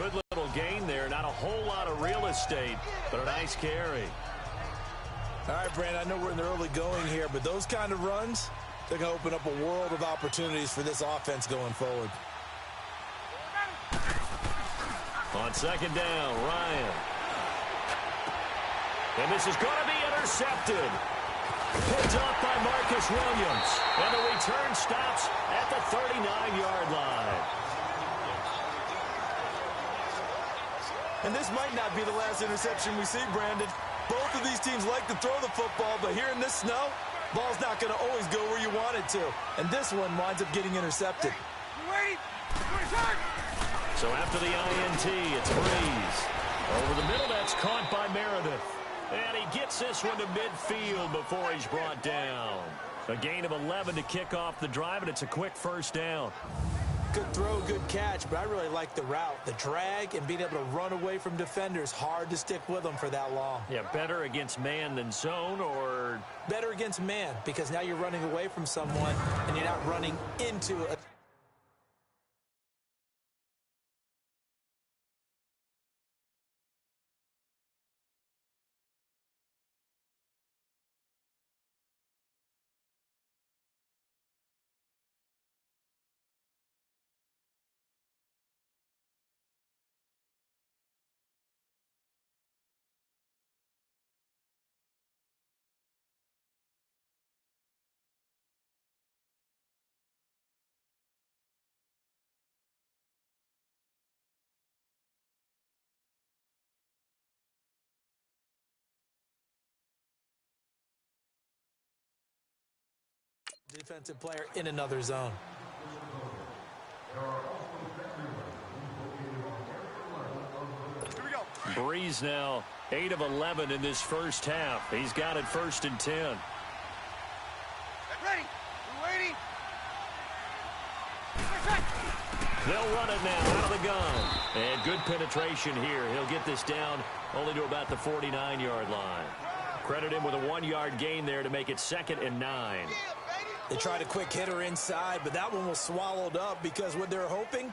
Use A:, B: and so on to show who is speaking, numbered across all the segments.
A: Good little gain there. Not a whole lot of real estate, but a nice carry.
B: All right, Brandon, I know we're in the early going here, but those kind of runs, they're going to open up a world of opportunities for this offense going forward.
A: On second down, Ryan. And this is going to be intercepted. Picked up by Marcus Williams. And the return stops at the 39-yard line.
B: And this might not be the last interception we see, Brandon. Both of these teams like to throw the football, but here in this snow, ball's not going to always go where you want it to. And this one winds up getting intercepted.
A: So after the INT, it's Breeze. Over the middle, that's caught by Meredith. And he gets this one to midfield before he's brought down. A gain of 11 to kick off the drive, and it's a quick first down.
B: Good throw, good catch, but I really like the route. The drag and being able to run away from defenders, hard to stick with them for that long.
A: Yeah, better against man than zone, or?
B: Better against man, because now you're running away from someone, and you're not running into a... defensive player in another zone.
C: Here we go.
A: Breeze now 8 of 11 in this first half. He's got it 1st and 10.
C: Get ready. We're waiting.
A: They'll run it now out of the gun. And good penetration here. He'll get this down only to about the 49-yard line. Credit him with a 1-yard gain there to make it 2nd and 9.
B: They tried a quick hitter inside, but that one was swallowed up because what they're hoping,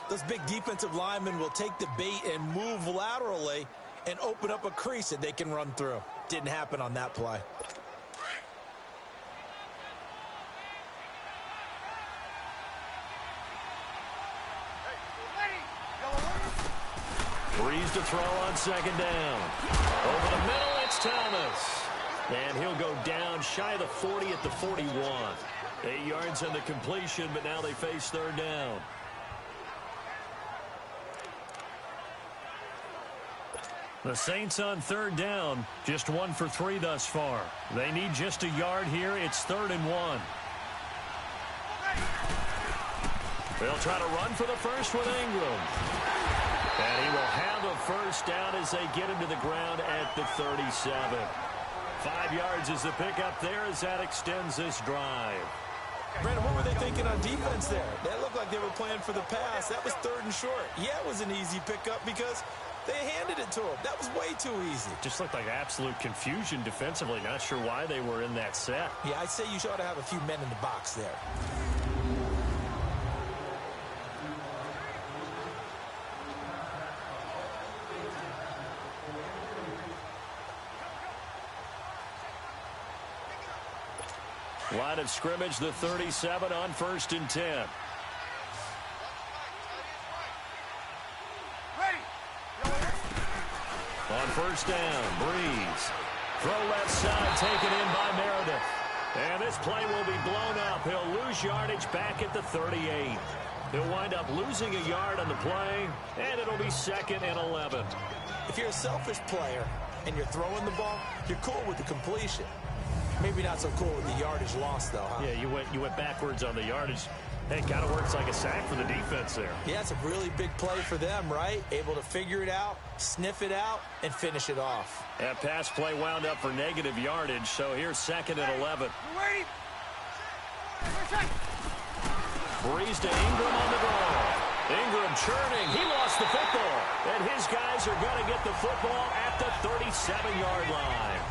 B: those big defensive linemen will take the bait and move laterally and open up a crease that they can run through. Didn't happen on that play.
A: Breeze to throw on 2nd down. Over the middle, it's Thomas. And he'll go down shy of the 40 at the 41. 8 yards on the completion, but now they face 3rd down. The Saints on 3rd down, just 1 for 3 thus far. They need just a yard here. It's 3rd and 1. They'll try to run for the first with Ingram. And he will have a first down as they get him to the ground at the 37. 5 yards is the pickup there as that extends this drive.
B: Brandon, what were they thinking on defense there? That looked like they were playing for the pass. That was 3rd and short. Yeah, it was an easy pickup because they handed it to him. That was way too easy.
A: Just looked like absolute confusion defensively. Not sure why they were in that set.
B: Yeah, I'd say you ought to have a few men in the box there.
A: Line of scrimmage, the 37 on 1st and 10.
C: Ready.
A: On 1st down, Breeze. Throw left side, taken in by Meredith. And this play will be blown up. He'll lose yardage back at the 38. He'll wind up losing a yard on the play, and it'll be 2nd and 11.
B: If you're a selfish player and you're throwing the ball, you're cool with the completion. Maybe not so cool with the yardage loss, though, huh?
A: Yeah, you went backwards on the yardage. Hey, it kind of works like a sack for the defense there.
B: Yeah, it's a really big play for them, right? Able to figure it out, sniff it out, and finish it off.
A: That pass play wound up for negative yardage, so here's 2nd and 11.
C: We're waiting.
A: Breeze to Ingram on the draw. Ingram churning. He lost the football. And his guys are going to get the football at the 37-yard line.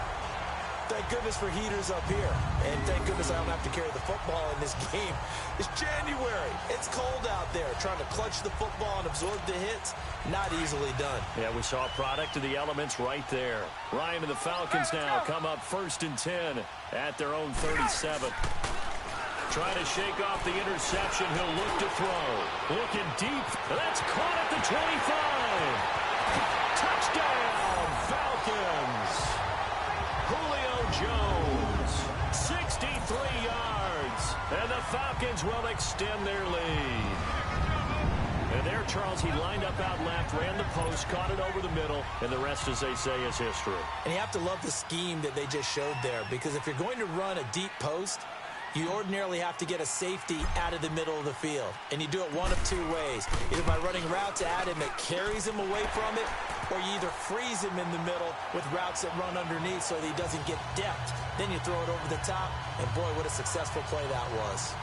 B: Thank goodness for heaters up here. And thank goodness I don't have to carry the football in this game. It's January. It's cold out there. Trying to clutch the football and absorb the hits, not easily done.
A: Yeah, we saw a product of the elements right there. Ryan and the Falcons now come up 1st and 10 at their own 37. Trying to shake off the interception. He'll look to throw. Looking deep. That's caught at the 25. Touchdown, Falcons. Julio Jones, 63 yards. And the Falcons will extend their lead. And there, Charles, he lined up out left, ran the post, caught it over the middle, and the rest, as they say, is history.
B: And you have to love the scheme that they just showed there, because if you're going to run a deep post, you ordinarily have to get a safety out of the middle of the field. And you do it one of two ways. Either by running routes at him that carries him away from it, or you either freeze him in the middle with routes that run underneath so that he doesn't get depth. Then you throw it over the top, and boy, what a successful play that was.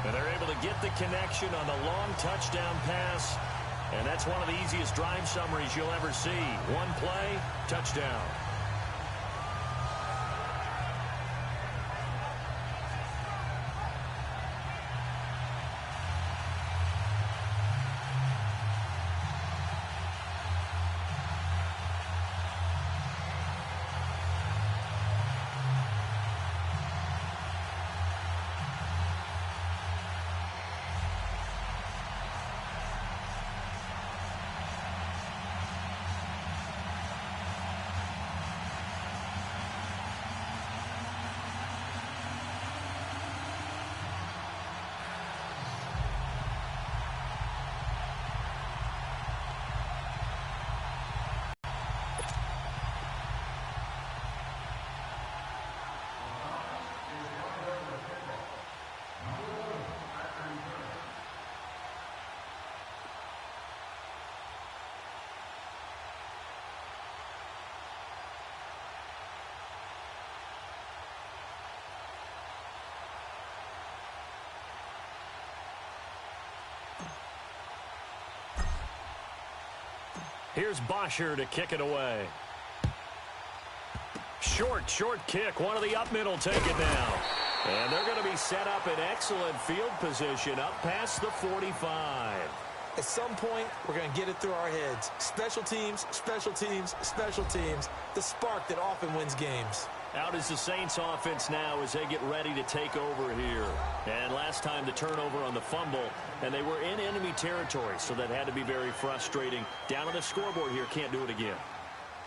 A: And they're able to get the connection on the long touchdown pass. And that's one of the easiest drive summaries you'll ever see. One play, touchdown. Here's Bosher to kick it away. Short kick. One of the up middle taken now. And they're going to be set up in excellent field position up past the 45.
B: At some point, we're going to get it through our heads. Special teams, special teams, special teams. The spark that often wins games.
A: Out is the Saints offense now as they get ready to take over here. And last time the turnover on the fumble, and they were in enemy territory, so that had to be very frustrating. Down on the scoreboard here, can't do it again.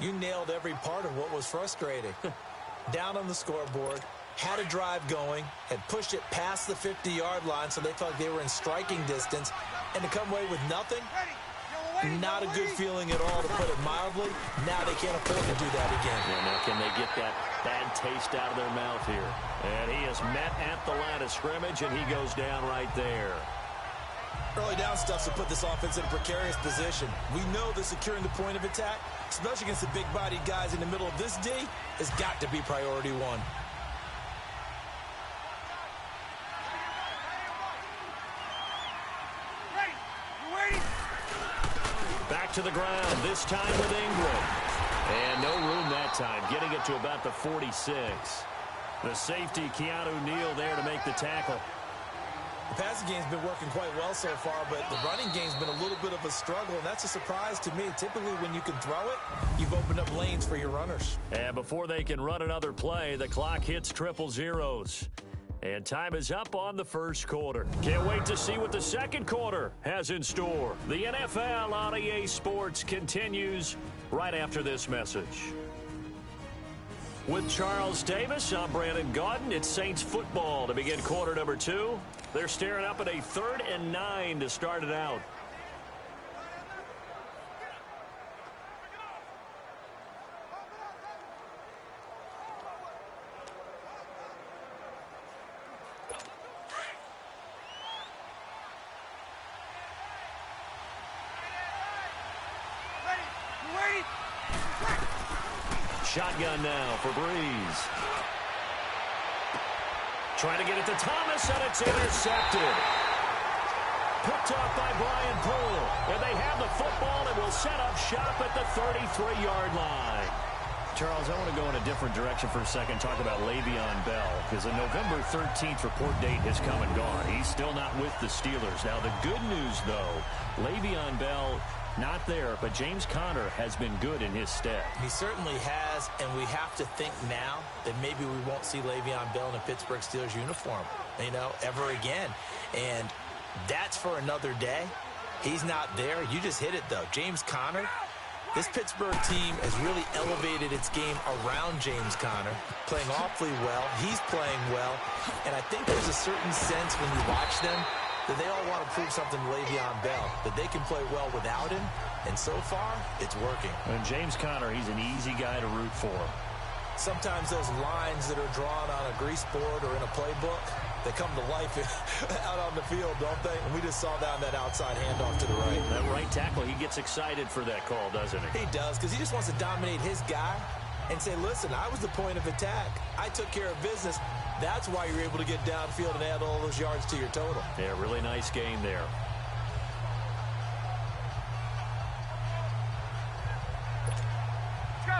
B: You nailed every part of what was frustrating. Down on the scoreboard, had a drive going, had pushed it past the 50-yard line so they felt like they were in striking distance, and to come away with nothing, not a good feeling at all, to put it mildly. Now they can't afford to do that again.
A: Yeah, now can they get that bad taste out of their mouth here? And he is met at the line of scrimmage, and he goes down right there.
B: Early down stuff to put this offense in a precarious position. We know that securing the point of attack, especially against the big-bodied guys in the middle of this D, has got to be priority one.
A: Back to the ground, this time with Ingram. And no room that time, getting it to about the 46. The safety, Keanu Neal, there to make the tackle.
B: The passing game's been working quite well so far, but the running game's been a little bit of a struggle, and that's a surprise to me. Typically, when you can throw it, you've opened up lanes for your runners.
A: And before they can run another play, the clock hits triple zeros. And time is up on the first quarter. Can't wait to see what the second quarter has in store. The NFL on EA Sports continues right after this message. With Charles Davis, I'm Brandon Gaudin. It's Saints football to begin quarter number 2. They're staring up at a 3rd and 9 to start it out. Shotgun now for Breeze. Trying to get it to Thomas, and it's intercepted. Picked off by Brian Poole. And they have the football and will set up shop at the 33-yard line. Charles, I want to go in a different direction for a second, talk about Le'Veon Bell, because the November 13th report date has come and gone. He's still not with the Steelers. Now, the good news, though, Le'Veon Bell not there, but James Conner has been good in his stead.
B: He certainly has, and we have to think now that maybe we won't see Le'Veon Bell in a Pittsburgh Steelers uniform, ever again. And that's for another day. He's not there. You just hit it, though. James Conner. This Pittsburgh team has really elevated its game around James Conner, playing awfully well. He's playing well. And I think there's a certain sense when you watch them that they all want to prove something to Le'Veon Bell, that they can play well without him. And so far, it's working.
A: And James Conner, he's an easy guy to root for.
B: Sometimes those lines that are drawn on a grease board or in a playbook, they come to life out on the field, don't they? And we just saw that on that outside handoff to the right.
A: That right tackle, he gets excited for that call, doesn't he?
B: He does, because he just wants to dominate his guy and say, listen, I was the point of attack. I took care of business. That's why you're able to get downfield and add all those yards to your total.
A: Yeah, really nice game there.
C: Go!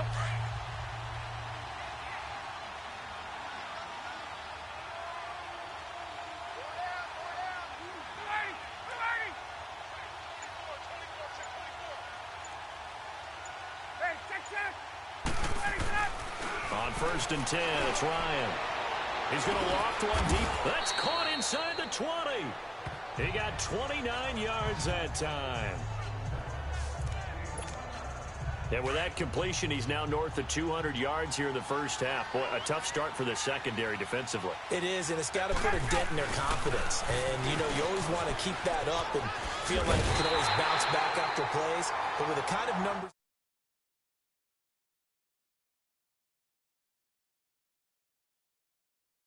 A: On 1st and 10, it's Ryan. He's going to loft one deep. That's caught inside the 20. He got 29 yards that time. And with that completion, he's now north of 200 yards here in the first half. Boy, a tough start for the secondary defensively.
B: It is, and it's got to put a dent in their confidence. And, you always want to keep that up and feel like you can always bounce back after plays. But with the kind of numbers